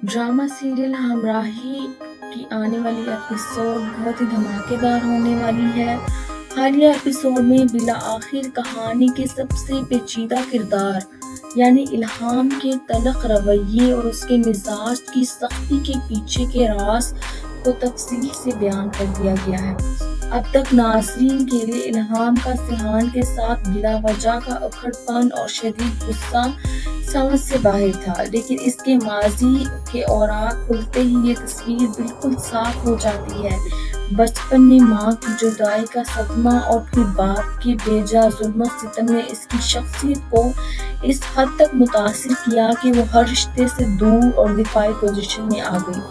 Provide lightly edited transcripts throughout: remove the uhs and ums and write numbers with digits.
Drama serial हमराही की आने वाली एपिसोड बहुत ही धमाकेदार होने वाली है। हालिया एपिसोड में बिला आखिर कहानी के सबसे पेचीदा किरदार यानी इल्हाम के तल्ख रवैये और उसके मिजाज की सख्ती के पीछे के राज को तफसील से बयान कर दिया गया है। अब तक नाज़रीन के लिए इल्हाम का सिहान के साथ बिला वजह का उखड़पन और शदीद गुस्सा समझ से बाहर था, लेकिन इसके माजी के औराक खुलते ही ये तस्वीर बिल्कुल साफ हो जाती है। बचपन में माँ की जुदाई का सदमा और फिर बाप के बेजा जुल्म सितम ने इसकी शख्सियत को इस हद तक मुतासिर किया कि वो हर रिश्ते से दूर और दिफाई पोजीशन में आ गई।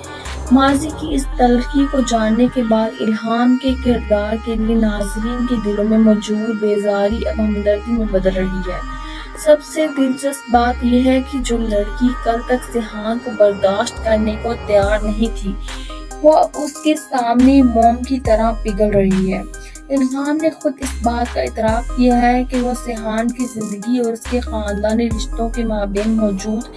माजी की इस तलखी को जानने के बाद इल्हाम के किरदार के लिए नाज़रीन के दिलों में मौजूद बेजारी अब हमदर्दी में बदल रही है। सबसे दिलचस्प बात यह है कि जो लड़की कल तक सिहान को बर्दाश्त करने को तैयार नहीं थी, वो अब उसके सामने मोम की तरह पिघल रही है। इल्हाम ने खुद इस बात का इतराफ किया है कि वो सिहान की जिंदगी और उसके खानदानी रिश्तों के माबेन मौजूद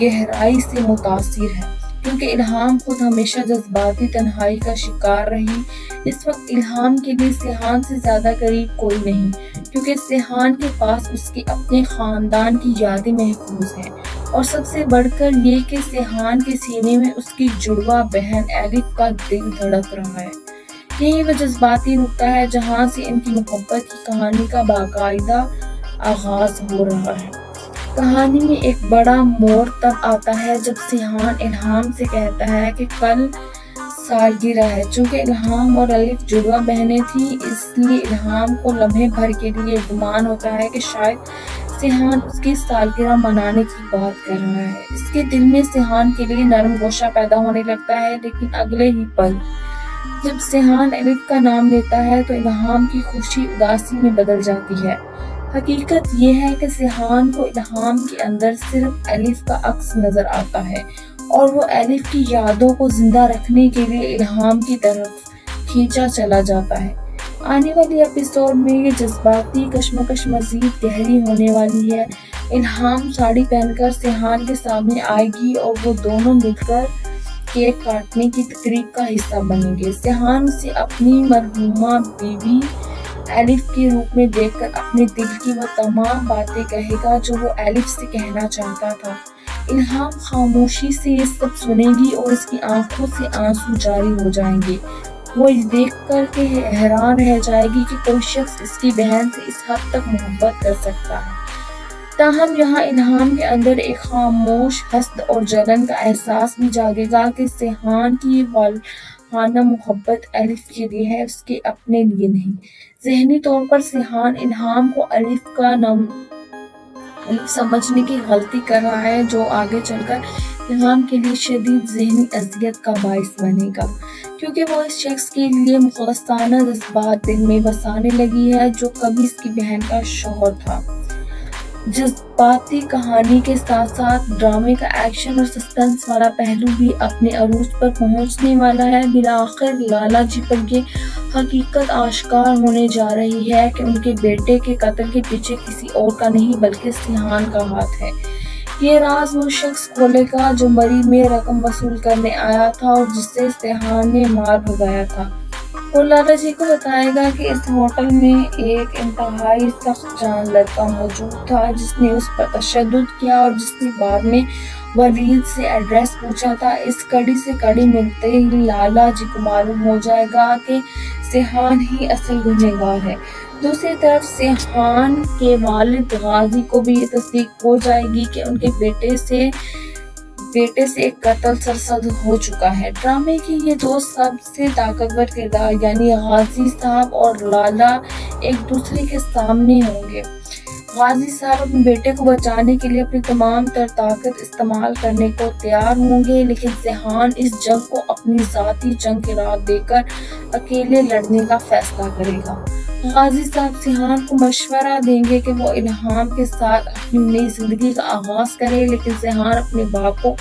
गहराई से मुतासिर है, क्योंकि इल्हाम खुद हमेशा जज्बाती तन्हाई का शिकार रही। इस वक्त इल्हाम के लिए सिहान से ज्यादा करीब कोई नहीं, क्योंकि सिहान के पास उसके अपने खानदान की यादें महफूज हैं, और सबसे बढ़कर ये कि सिहान के सीने में उसकी जुड़वा बहन एलिफ का दिल धड़क रहा है। यही वो जज्बाती नुक्ता है जहाँ से इनकी मोहब्बत की कहानी का बाकायदा आगाज हो रहा है। कहानी में एक बड़ा मोड़ तब आता है जब सिहान इल्हाम से कहता है कि कल सालगिरह है। चूंकि इल्हाम और एलिफ जुड़वा बहनें थी, इसलिए इल्हाम को लम्हे भर के लिए गुमान होता है कि शायद सिहान उसकी सालगिरह मनाने की बात कर रहा है। इसके दिल में सिहान के लिए नरम गोशा पैदा होने लगता है, लेकिन अगले ही पल जब सिहान एलिफ का नाम लेता है तो इल्हाम की खुशी उदासी में बदल जाती है। हकीकत ये है कि सिहान को इल्हाम के अंदर सिर्फ एलिफ का अक्स नजर आता है, और वो एलिफ की यादों को जिंदा रखने के लिए इल्हाम की तरफ खींचा चला जाता है। आने वाली एपिसोड में ये जज्बाती कश्मकश मजीद गहरी होने वाली है। इल्हाम साड़ी पहनकर सिहान के सामने आएगी और वो दोनों मिलकर केक काटने की तकरीब का हिस्सा बनेंगे। सिहान उसे अपनी मरहूमा बीवी एलिफ के रूप में देखकर अपने दिल की वो तमाम बातें कहेगा जो वो एलिफ से कहना चाहता था। इल्हाम खामोशी से ये सब सुनेगी और इसकी आंखों से आंसू जारी हो जाएंगे। वो देख कर के हैरान रह जाएगी कि कोई शख्स इसकी बहन से इस हद तक मोहब्बत कर सकता है। ताहम यहाँ इल्हाम के अंदर एक खामोश हस्द और जलन का एहसास भी जागेगा कि सिहान की वालहाना मोहब्बत एलिफ के लिए है, उसके अपने लिए नहीं। ज़हनी तौर पर सिहान इल्हाम को एलिफ का नाम समझने की गलती कर रहा है, जो आगे चलकर इल्हाम के लिए शदीद ज़हनी अज़ियत का बाइस बनेगा, क्योंकि वो इस शख्स के लिए मुखलसाना जज्बात दिल में बसाने लगी है जो कभी इसकी बहन का शौहर था। जज्बाती कहानी के साथ साथ ड्रामे का एक्शन और सस्पेंस वाला पहलू भी अपने अरूज पर पहुंचने वाला है। बिलाखिर लाला जी पर ये हकीकत आश्कार होने जा रही है कि उनके बेटे के कत्ल के पीछे किसी और का नहीं बल्कि सिहान का हाथ है। ये राज वो शख्स खोलेगा जो मरी में रकम वसूल करने आया था और जिसे सिहान ने मार भगाया था। वो लाला जी को बताएगा कि इस होटल में एक इंतहाई सख्त जान लड़का मौजूद था जिसने उस पर तशद्दुद किया और जिसने बाद में वलीद से एड्रेस पूछा था। इस कड़ी से कड़ी मिलते ही लाला जी को मालूम हो जाएगा कि सिहान ही असल गुनहगार है। दूसरी तरफ सिहान के वालिद गाजी को भी ये तस्दीक हो जाएगी कि उनके बेटे से एक कत्ल सरसद हो चुका है। ड्रामे की ये दो सबसे ताकतवर किरदार यानी गाजी साहब और लाला एक दूसरे के सामने होंगे। गाजी साहब अपने बेटे को बचाने के लिए अपनी तमाम तर ताकत इस्तेमाल करने को तैयार होंगे, लेकिन सिहान इस जंग को अपनी जाती जंग की राह देकर अकेले लड़ने का फैसला करेगा। गाजी साहब सिहान को मशवरा देंगे कि वो इल्हाम के साथ अपनी नई जिंदगी का आगाज करे, लेकिन सिहान अपने बाप को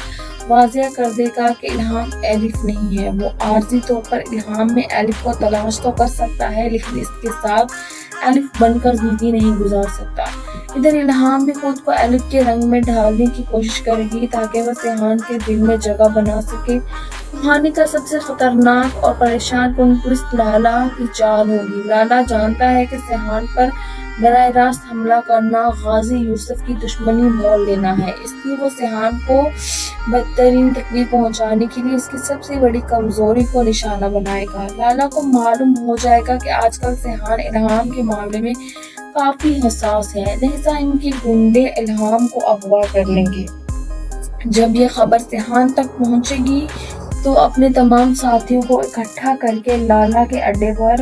वाज़ेह कर देगा कि इल्हाम एलिफ नहीं है। वो आर्जी तौर पर इल्हाम में एलिफ को तलाश तो कर सकता है, लेकिन इसके साथ एलिफ बनकर जिंदगी नहीं गुजार सकता। ادھر الہام بھی خود کو ایلف کے رنگ میں ڈھالنے کی کوشش کرے گی تاکہ وہ سیحان کے دل میں جگہ بنا سکے۔ کہانی کا سب سے خطرناک اور پریشان کن ٹوئسٹ لالا کی چال ہوگی۔ لالا جانتا ہے کہ سیحان پر براہ راست حملہ کرنا غازی یوسف کی دشمنی مول لینا ہے، اس لیے وہ سیحان کو بدترین تکلیف پہنچانے کے لیے اس کی سب سے بڑی کمزوری کو نشانہ بنائے گا۔ لالا کو معلوم ہو جائے گا کہ آج کل سیحان الہام کے معاملے میں کافی حساس ہے، لہذا ان کے گنڈے الہام کو اغوا کر لیں گے۔ جب یہ خبر سیحان تک پہنچے گی تو اپنے تمام ساتھیوں کو اکٹھا کر کے لالا کے اڈے پر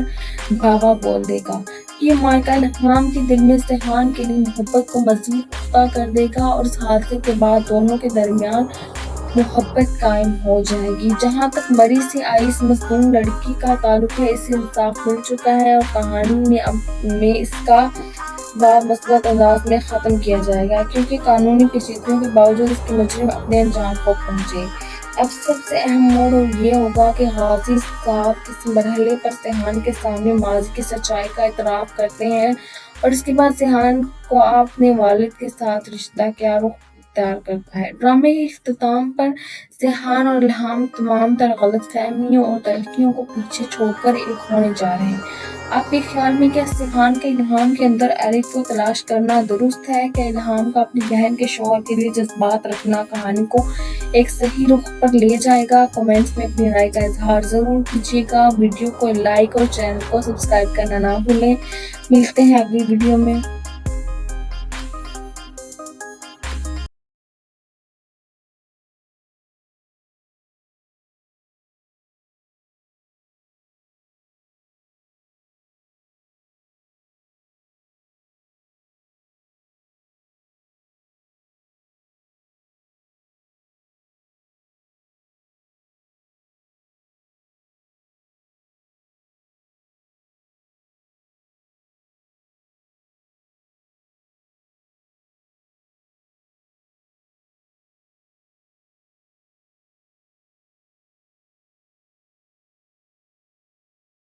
دھاوا بول دے گا۔ یہ مائکہ الہام کے دل میں سیحان کے لیے محبت کو مزید پختہ کر دے گا اور اس حادثے کے بعد دونوں کے درمیان محبت قائم ہو جائے گی۔ جہاں تک مری سے آئی اس مظلوم لڑکی کا تعلق ہے، اسے انصاف مل چکا ہے اور کہانی میں اس کا باب مثبت انداز میں ختم کیا جائے گا، کیونکہ قانونی پیچیدگیوں کے باوجود اس کے مجرم اپنے انجام کو پہنچے۔ اب سب سے اہم موڑ یہ ہوگا کہ غازی صاحب کس مرحلے پر سیحان کے سامنے ماضی کی سچائی کا اعتراف کرتے ہیں اور اس کے بعد سیحان کو اپنے والد کے ساتھ رشتہ کیا رخ اختیار کرتا ہے۔ ڈرامے کے اختتام پر سیحان اور الہام تمام تر غلط فہمیوں اور تلخیوں کو پیچھے چھوڑ کر ایک ہونے جا رہے ہیں۔ آپ کے خیال میں کیا سیحان کا الہام کے اندر ایرک کو تلاش کرنا درست ہے؟ کیا الہام کا اپنی بہن کے شوہر کے لیے جذبات رکھنا کہانی کو ایک صحیح رخ پر لے جائے گا؟ کمنٹس میں اپنی رائے کا اظہار ضرور کیجیے گا۔ ویڈیو کو لائک اور چینل کو سبسکرائب کرنا نہ بھولیں۔ ملتے ہیں اگلی ویڈیو میں۔